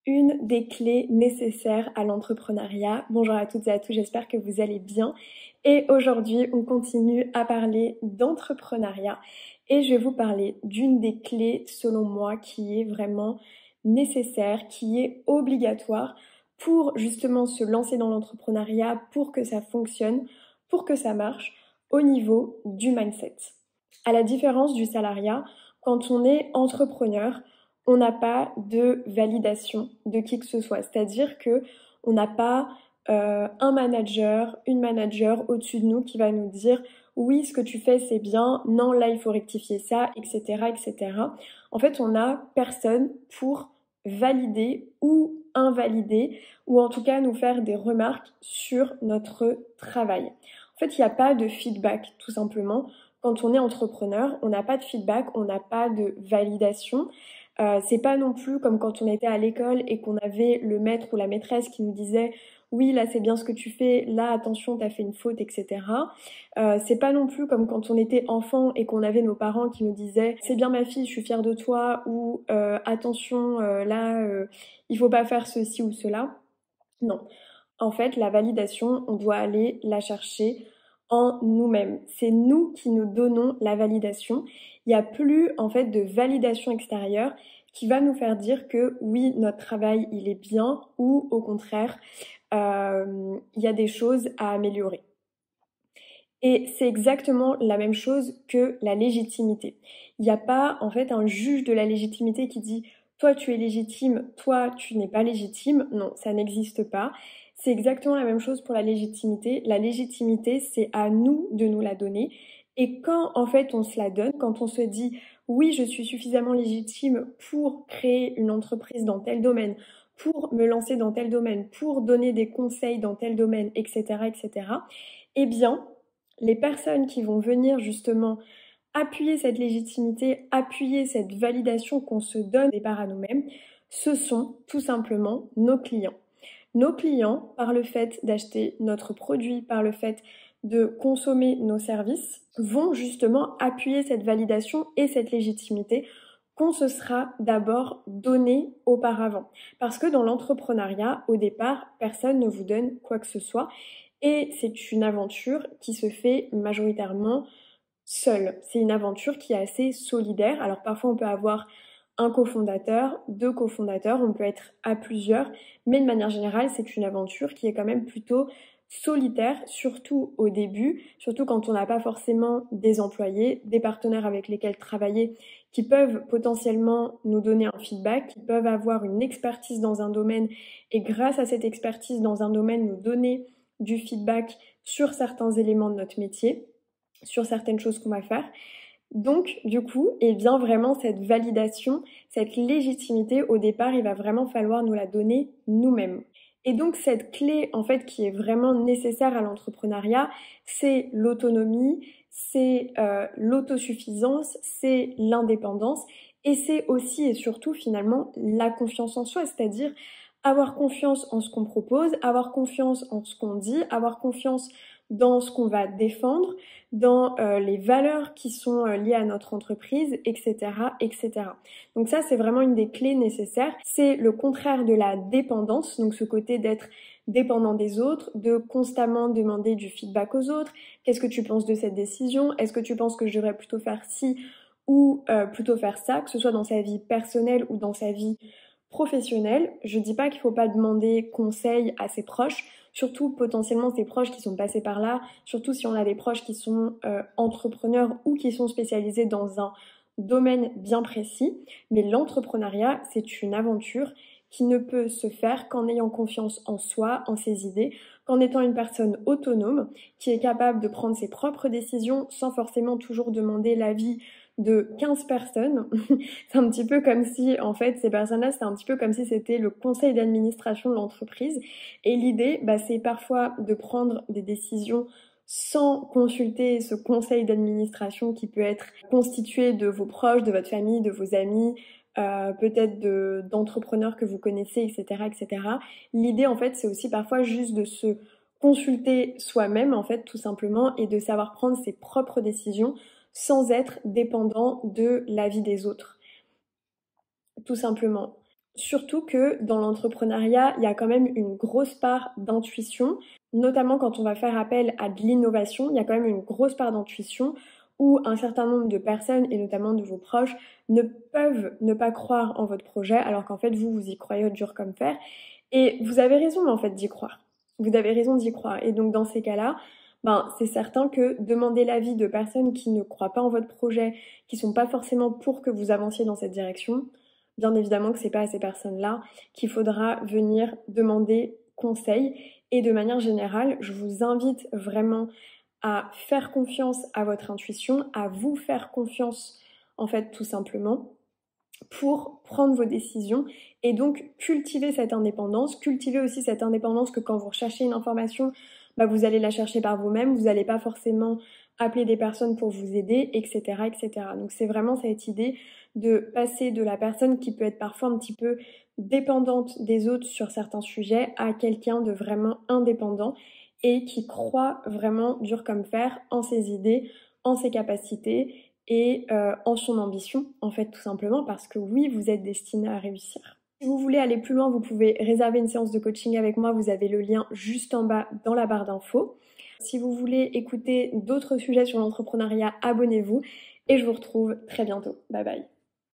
Une des clés nécessaires à l'entrepreneuriat. Bonjour à toutes et à tous, j'espère que vous allez bien. Et aujourd'hui, on continue à parler d'entrepreneuriat et je vais vous parler d'une des clés, selon moi, qui est vraiment nécessaire, qui est obligatoire pour justement se lancer dans l'entrepreneuriat, pour que ça fonctionne, pour que ça marche au niveau du mindset. À la différence du salariat, quand on est entrepreneur, on n'a pas de validation de qui que ce soit. C'est-à-dire que on n'a pas un manager, une manager au-dessus de nous qui va nous dire oui, ce que tu fais c'est bien, non, là il faut rectifier ça, etc., etc. En fait, on n'a personne pour valider ou invalider, ou en tout cas nous faire des remarques sur notre travail. En fait, il n'y a pas de feedback, tout simplement. Quand on est entrepreneur, on n'a pas de feedback, on n'a pas de validation. C'est pas non plus comme quand on était à l'école et qu'on avait le maître ou la maîtresse qui nous disait oui, là c'est bien ce que tu fais, là attention, t'as fait une faute, etc. C'est pas non plus comme quand on était enfant et qu'on avait nos parents qui nous disaient c'est bien ma fille, je suis fière de toi, ou attention, il faut pas faire ceci ou cela. Non. En fait, la validation, on doit aller la chercher en nous-mêmes. C'est nous qui nous donnons la validation. Il n'y a plus en fait de validation extérieure qui va nous faire dire que oui, notre travail il est bien, ou au contraire, il y a des choses à améliorer. Et c'est exactement la même chose que la légitimité. Il n'y a pas en fait un juge de la légitimité qui dit toi tu es légitime, toi tu n'es pas légitime. Non, ça n'existe pas. C'est exactement la même chose pour la légitimité. La légitimité, c'est à nous de nous la donner. Et quand en fait on se la donne, quand on se dit oui, je suis suffisamment légitime pour créer une entreprise dans tel domaine, pour me lancer dans tel domaine, pour donner des conseils dans tel domaine, etc., etc., eh bien, les personnes qui vont venir justement appuyer cette légitimité, appuyer cette validation qu'on se donne au départ à nous-mêmes, ce sont tout simplement nos clients. Nos clients, par le fait d'acheter notre produit, par le fait de consommer nos services, vont justement appuyer cette validation et cette légitimité qu'on se sera d'abord donné auparavant. Parce que dans l'entrepreneuriat, au départ, personne ne vous donne quoi que ce soit. Et c'est une aventure qui se fait majoritairement seule. C'est une aventure qui est assez solidaire. Alors parfois on peut avoir un cofondateur, deux cofondateurs, on peut être à plusieurs, mais de manière générale c'est une aventure qui est quand même plutôt solitaire, surtout au début, surtout quand on n'a pas forcément des employés, des partenaires avec lesquels travailler, qui peuvent potentiellement nous donner un feedback, qui peuvent avoir une expertise dans un domaine et grâce à cette expertise dans un domaine nous donner du feedback sur certains éléments de notre métier, sur certaines choses qu'on va faire. Donc, du coup, eh bien vraiment cette validation, cette légitimité, au départ, il va vraiment falloir nous la donner nous-mêmes. Et donc cette clé, en fait, qui est vraiment nécessaire à l'entrepreneuriat, c'est l'autonomie, c'est l'autosuffisance, c'est l'indépendance, et c'est aussi et surtout finalement la confiance en soi, c'est-à-dire avoir confiance en ce qu'on propose, avoir confiance en ce qu'on dit, avoir confiance dans ce qu'on va défendre, dans les valeurs qui sont liées à notre entreprise, etc., etc. Donc ça, c'est vraiment une des clés nécessaires. C'est le contraire de la dépendance, donc ce côté d'être dépendant des autres, de constamment demander du feedback aux autres. Qu'est-ce que tu penses de cette décision? Est-ce que tu penses que je devrais plutôt faire ci ou plutôt faire ça, que ce soit dans sa vie personnelle ou dans sa vie professionnelle? Je dis pas qu'il faut pas demander conseil à ses proches, surtout potentiellement ses proches qui sont passés par là, surtout si on a des proches qui sont entrepreneurs ou qui sont spécialisés dans un domaine bien précis. Mais l'entrepreneuriat, c'est une aventure qui ne peut se faire qu'en ayant confiance en soi, en ses idées, qu'en étant une personne autonome, qui est capable de prendre ses propres décisions sans forcément toujours demander l'avis de 15 personnes. C'est un petit peu comme si, en fait, ces personnes-là, c'est un petit peu comme si c'était le conseil d'administration de l'entreprise. Et l'idée, c'est parfois de prendre des décisions sans consulter ce conseil d'administration qui peut être constitué de vos proches, de votre famille, de vos amis, peut-être d'entrepreneurs que vous connaissez, etc., etc. L'idée, en fait, c'est aussi parfois juste de se consulter soi-même, en fait, tout simplement, et de savoir prendre ses propres décisions sans être dépendant de l'avis des autres, tout simplement. Surtout que dans l'entrepreneuriat, il y a quand même une grosse part d'intuition, notamment quand on va faire appel à de l'innovation, il y a quand même une grosse part d'intuition où un certain nombre de personnes, et notamment de vos proches, ne peuvent ne pas croire en votre projet, alors qu'en fait, vous y croyez dur comme fer. Et vous avez raison, en fait, d'y croire. Vous avez raison d'y croire. Et donc, dans ces cas-là, c'est certain que demander l'avis de personnes qui ne croient pas en votre projet, qui sont pas forcément pour que vous avanciez dans cette direction, bien évidemment que c'est pas à ces personnes-là qu'il faudra venir demander conseil. Et de manière générale, je vous invite vraiment à faire confiance à votre intuition, à vous faire confiance, en fait, tout simplement, pour prendre vos décisions et donc cultiver cette indépendance, cultiver aussi cette indépendance que quand vous recherchez une information, vous allez la chercher par vous-même, vous n'allez pas forcément appeler des personnes pour vous aider, etc., etc. Donc c'est vraiment cette idée de passer de la personne qui peut être parfois un petit peu dépendante des autres sur certains sujets à quelqu'un de vraiment indépendant et qui croit vraiment dur comme fer en ses idées, en ses capacités et en son ambition, en fait, tout simplement, parce que oui, vous êtes destiné à réussir. Si vous voulez aller plus loin, vous pouvez réserver une séance de coaching avec moi, vous avez le lien juste en bas dans la barre d'infos. Si vous voulez écouter d'autres sujets sur l'entrepreneuriat, abonnez-vous et je vous retrouve très bientôt. Bye bye.